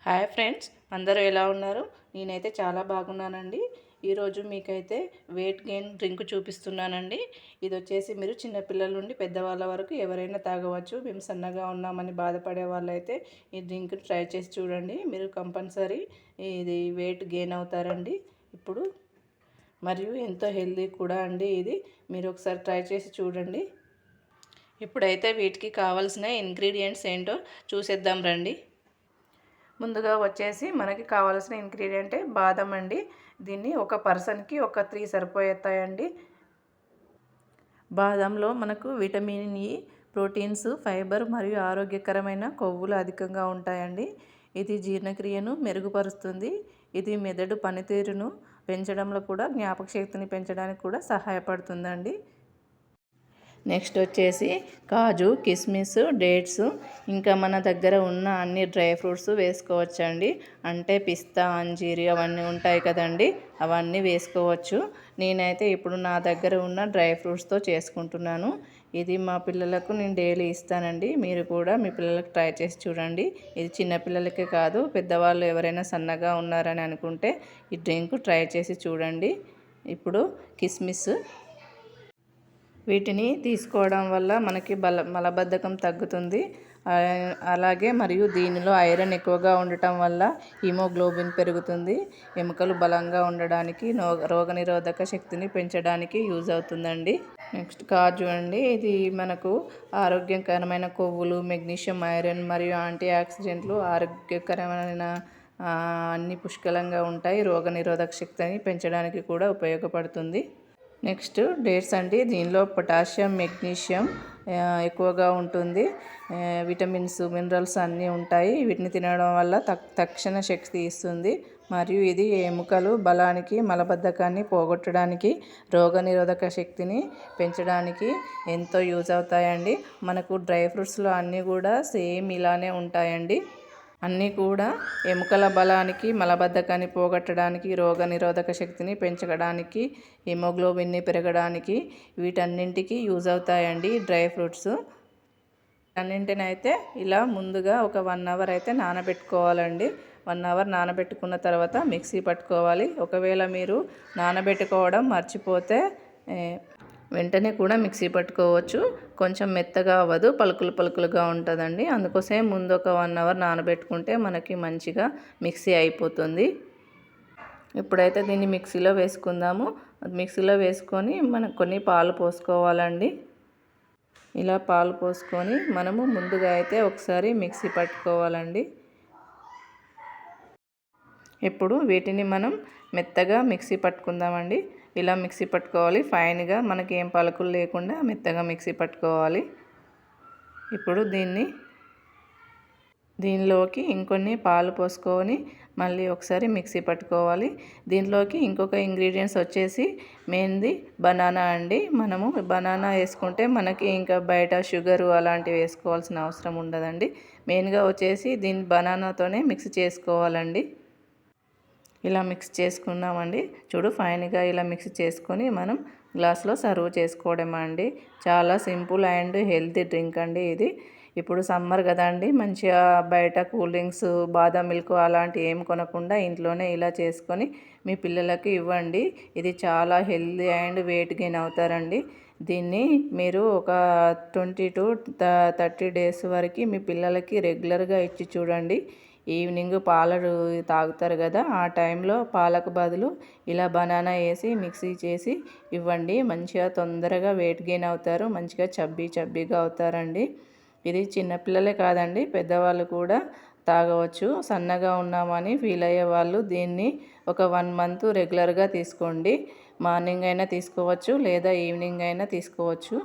Hi friends, అందరూ ఎలా ఉన్నారు? నేనైతే చాలా బాగున్నానండి. ఈరోజు మీకైతే వెయిట్ గెయిన్ డ్రింక్ చూపిస్తున్నానండి. ఇది వచ్చేసి మీరు చిన్నపిల్లల నుండి పెద్దవాళ్ళ వరకు ఎవరైనా తాగవచ్చు. మేము సన్నగా ఉన్నామని బాధపడే వాళ్ళైతే ఈ డ్రింక్ ట్రై చేసి చూడండి. మీరు కంపల్సరీ ఇది వెయిట్ గెయిన్ అవుతారండి. ఇప్పుడు మరియు ఎంతో హెల్దీ కూడా అండి ఇది. మీరు ఒకసారి ట్రై చేసి చూడండి. ఇప్పుడైతే వీటికి కావాల్సిన ఇంగ్రీడియంట్స్ ఏంటో చూసేద్దాం రండి. ముందుగా వచ్చేసి మనకి కావాల్సిన ఇంగ్రీడియంటే బాదం అండి. దీన్ని ఒక పర్సన్కి ఒక 3 సరిపోతాయండి. బాదంలో మనకు విటమిన్ ఇ, ప్రోటీన్స్, ఫైబర్ మరియు ఆరోగ్యకరమైన కొవ్వులు అధికంగా ఉంటాయండి. ఇది జీర్ణక్రియను మెరుగుపరుస్తుంది. ఇది మెదడు పనితీరును పెంచడంలో కూడా, జ్ఞాపక శక్తిని పెంచడానికి కూడా సహాయపడుతుందండి. నెక్స్ట్ వచ్చేసి కాజు, కిస్మిస్, డేట్స్, ఇంకా మన దగ్గర ఉన్న అన్ని డ్రై ఫ్రూట్స్ వేసుకోవచ్చండి. అంటే పిస్తా, అంజీరి అవన్నీ ఉంటాయి కదండి, అవన్నీ వేసుకోవచ్చు. నేనైతే ఇప్పుడు నా దగ్గర ఉన్న డ్రై ఫ్రూట్స్తో చేసుకుంటున్నాను. ఇది మా పిల్లలకు నేను డైలీ ఇస్తానండి. మీరు కూడా మీ పిల్లలకు ట్రై చేసి చూడండి. ఇది చిన్నపిల్లలకే కాదు, పెద్దవాళ్ళు ఎవరైనా సన్నగా ఉన్నారని అనుకుంటే ఈ డ్రింక్ ట్రై చేసి చూడండి. ఇప్పుడు కిస్మిస్, వీటిని తీసుకోవడం వల్ల మనకి మలబద్ధకం తగ్గుతుంది. అలాగే మరియు దీనిలో ఐరన్ ఎక్కువగా ఉండటం వల్ల హిమోగ్లోబిన్ పెరుగుతుంది. ఎముకలు బలంగా ఉండడానికి, రోగనిరోధక శక్తిని పెంచడానికి యూజ్ అవుతుందండి. నెక్స్ట్ కాజు అండి. ఇది మనకు ఆరోగ్యకరమైన కొవ్వులు, మెగ్నీషియం, ఐరన్ మరియు యాంటీ ఆక్సిడెంట్లు, ఆరోగ్యకరమైన అన్ని పుష్కలంగా ఉంటాయి. రోగనిరోధక శక్తిని పెంచడానికి కూడా ఉపయోగపడుతుంది. నెక్స్ట్ డేట్స్ అండి. దీనిలో పొటాషియం, మెగ్నీషియం ఎక్కువగా ఉంటుంది. విటమిన్స్, మినరల్స్ అన్నీ ఉంటాయి. వీటిని తినడం వల్ల తక్షణ శక్తి ఇస్తుంది. మరియు ఇది ఎముకలు బలానికి, మలబద్ధకాన్ని పోగొట్టడానికి, రోగనిరోధక శక్తిని పెంచడానికి ఎంతో యూజ్ అవుతాయండి. మనకు డ్రై ఫ్రూట్స్లో అన్నీ కూడా సేమ్ ఇలానే ఉంటాయండి. అన్నీ కూడా ఎముకల బలానికి, మలబద్ధకాన్ని పోగొట్టడానికి, రోగనిరోధక శక్తిని పెంచడానికి, హిమోగ్లోబిన్ని పెరగడానికి, వీటన్నింటికి యూజ్ అవుతాయండి డ్రై ఫ్రూట్స్. అన్నింటినైతే ఇలా ముందుగా ఒక 1 అవర్ అయితే నానబెట్టుకోవాలండి. 1 అవర్ నానబెట్టుకున్న తర్వాత మిక్సీ పట్టుకోవాలి. ఒకవేళ మీరు నానబెట్టుకోవడం మర్చిపోతే వెంటనే కూడా మిక్సీ పట్టుకోవచ్చు. కొంచెం మెత్తగా అవ్వదు, పలుకులుగా ఉంటుందండి. అందుకోసమే ముందు ఒక 1 అవర్ నానబెట్టుకుంటే మనకి మంచిగా మిక్సీ అయిపోతుంది. ఇప్పుడైతే దీన్ని మిక్సీలో వేసుకుందాము. మిక్సీలో వేసుకొని మనం కొన్ని పాలు పోసుకోవాలండి. ఇలా పాలు పోసుకొని మనము ముందుగా అయితే ఒకసారి మిక్సీ పట్టుకోవాలండి. ఇప్పుడు వీటిని మనం మెత్తగా మిక్సీ పట్టుకుందామండి. ఇలా మిక్సీ పట్టుకోవాలి. ఫైన్గా మనకి ఏం పలుకులు లేకుండా మెత్తగా మిక్సీ పట్టుకోవాలి. ఇప్పుడు దీనిలోకి ఇంకొన్ని పాలు పోసుకొని మళ్ళీ ఒకసారి మిక్సీ పట్టుకోవాలి. దీనిలోకి ఇంకొక ఇంగ్రీడియంట్స్ వచ్చేసి మెయిన్ది బనానా అండి. మనము బనానా వేసుకుంటే మనకి ఇంకా బయట షుగరు అలాంటివి వేసుకోవాల్సిన అవసరం ఉండదండి. మెయిన్గా వచ్చేసి దీన్ని బనానాతోనే మిక్స్ చేసుకోవాలండి. ఇలా మిక్స్ చేసుకున్నామండి. చూడు, ఫైన్గా ఇలా మిక్స్ చేసుకొని మనం గ్లాస్లో సర్వ్ చేసుకోవడమే అండి. చాలా సింపుల్ అండ్ హెల్తీ డ్రింక్ అండి ఇది. ఇప్పుడు సమ్మర్ కదండి, మంచిగా బయట కూల్ డ్రింక్స్, బాదం మిల్క్ అలాంటివి ఏం కొనకుండా ఇంట్లోనే ఇలా చేసుకొని మీ పిల్లలకి ఇవ్వండి. ఇది చాలా హెల్తీ అండ్ వెయిట్ గెయిన్ అవుతారండి. దీన్ని మీరు ఒక 20 to 30 డేస్ వరకు మీ పిల్లలకి రెగ్యులర్గా ఇచ్చి చూడండి. ఈవినింగ్ పాలు తాగుతారు కదా, ఆ టైంలో పాలకు బదులు ఇలా బనానా వేసి మిక్సీ చేసి ఇవ్వండి. మంచిగా తొందరగా వెయిట్ గెయిన్ అవుతారు. మంచిగా చబ్బీగా అవుతారండి. ఇది చిన్నపిల్లలే కాదండి, పెద్దవాళ్ళు కూడా తాగవచ్చు. సన్నగా ఉన్నామని ఫీల్ అయ్యే వాళ్ళు దీన్ని ఒక 1 మంత్ రెగ్యులర్గా తీసుకోండి. మార్నింగ్ అయినా తీసుకోవచ్చు, లేదా ఈవినింగ్ అయినా తీసుకోవచ్చు.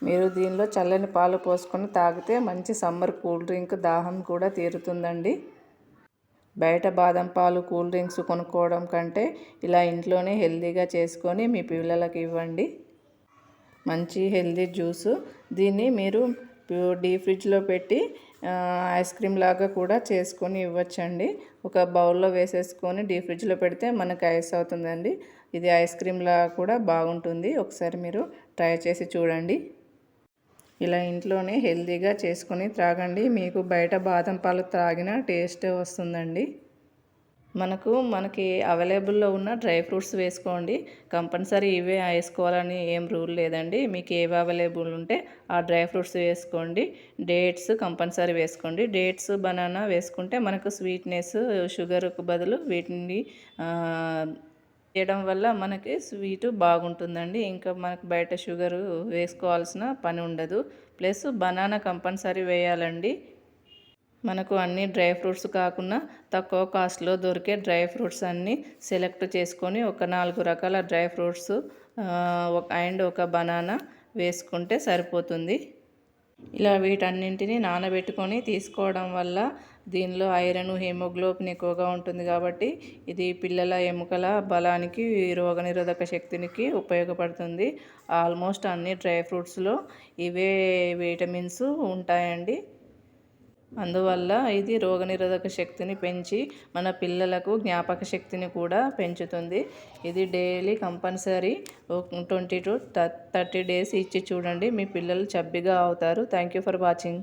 మీరు దీనిలో చల్లని పాలు పోసుకొని తాగితే మంచి సమ్మర్ కూల్ డ్రింక్, దాహం కూడా తీరుతుందండి. బయట బాదం పాలు, కూల్ డ్రింక్స్ కొనుక్కోవడం కంటే ఇలా ఇంట్లోనే హెల్తీగా చేసుకొని మీ పిల్లలకి ఇవ్వండి. మంచి హెల్తీ జ్యూసు. దీన్ని మీరు డీప్ ఫ్రిడ్జ్లో పెట్టి ఐస్ క్రీమ్ లాగా కూడా చేసుకొని ఇవ్వచ్చండి. ఒక బౌల్లో వేసేసుకొని డీప్ ఫ్రిడ్జ్లో పెడితే మనకు ఐస్ అవుతుందండి. ఇది ఐస్ క్రీమ్లా కూడా బాగుంటుంది. ఒకసారి మీరు ట్రై చేసి చూడండి. ఇలా ఇంట్లోనే హెల్తీగా చేసుకొని త్రాగండి. మీకు బయట బాదం పాలు త్రాగిన టేస్ట్ వస్తుందండి. మనకి అవైలబుల్లో ఉన్న డ్రై ఫ్రూట్స్ వేసుకోండి. కంపల్సరీ ఇవే వేసుకోవాలని ఏం రూల్ లేదండి. మీకు ఏవి అవైలబుల్ ఉంటే ఆ డ్రై ఫ్రూట్స్ వేసుకోండి. డేట్స్ కంపల్సరీ వేసుకోండి. డేట్స్ బనానా వేసుకుంటే మనకు స్వీట్నెస్ షుగర్కు బదులు వీటిని చేయడం వల్ల మనకి స్వీటు బాగుంటుందండి. ఇంకా మనకు బయట షుగరు వేసుకోవాల్సిన పని ఉండదు. ప్లస్ బనానా కంపల్సరీ వేయాలండి. మనకు అన్ని డ్రై ఫ్రూట్స్ కాకుండా తక్కువ కాస్ట్లో దొరికే డ్రై ఫ్రూట్స్ అన్నీ సెలెక్ట్ చేసుకొని ఒక 4 రకాల డ్రై ఫ్రూట్స్ అండ్ ఒక బనానా వేసుకుంటే సరిపోతుంది. ఇలా వీటన్నింటినీ నానబెట్టుకొని తీసుకోవడం వల్ల దీనిలో ఐరన్ హిమోగ్లోబిన్ ఎక్కువగా ఉంటుంది కాబట్టి ఇది పిల్లల ఎముకల బలానికి రోగనిరోధక శక్తికి ఉపయోగపడుతుంది. ఆల్మోస్ట్ అన్ని డ్రై ఫ్రూట్స్లో ఇవే విటమిన్స్ ఉంటాయండి. అందువల్ల ఇది రోగనిరోధక శక్తిని పెంచి మన పిల్లలకు జ్ఞాపక శక్తిని కూడా పెంచుతుంది. ఇది డైలీ కంపల్సరీ 20 to 30 డేస్ ఇచ్చి చూడండి. మీ పిల్లలు చబ్బీగా అవుతారు. Thank you for watching.